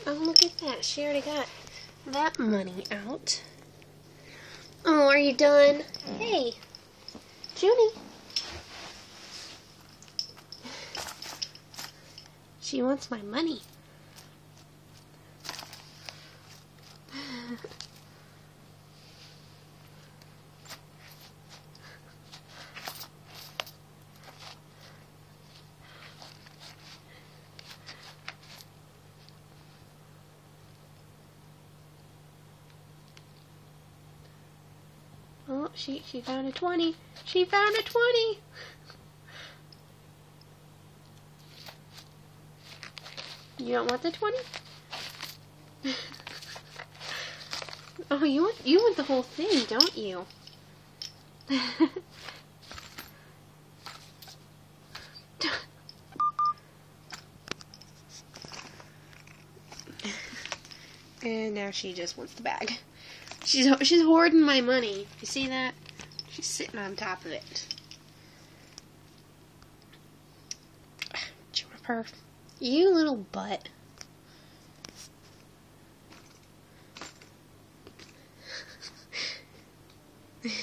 Oh, look at that. She already got that money out. Oh, are you done? Hey, Junie. She wants my money. Oh, she found a 20. She found a 20. You don't want the 20? Oh, you want the whole thing, don't you? And now she just wants the bag. She's hoarding my money. You see that? She's sitting on top of it. Junipurr, you little butt. What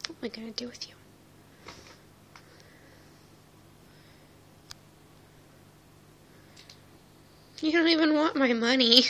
am I gonna do with you? You don't even want my money.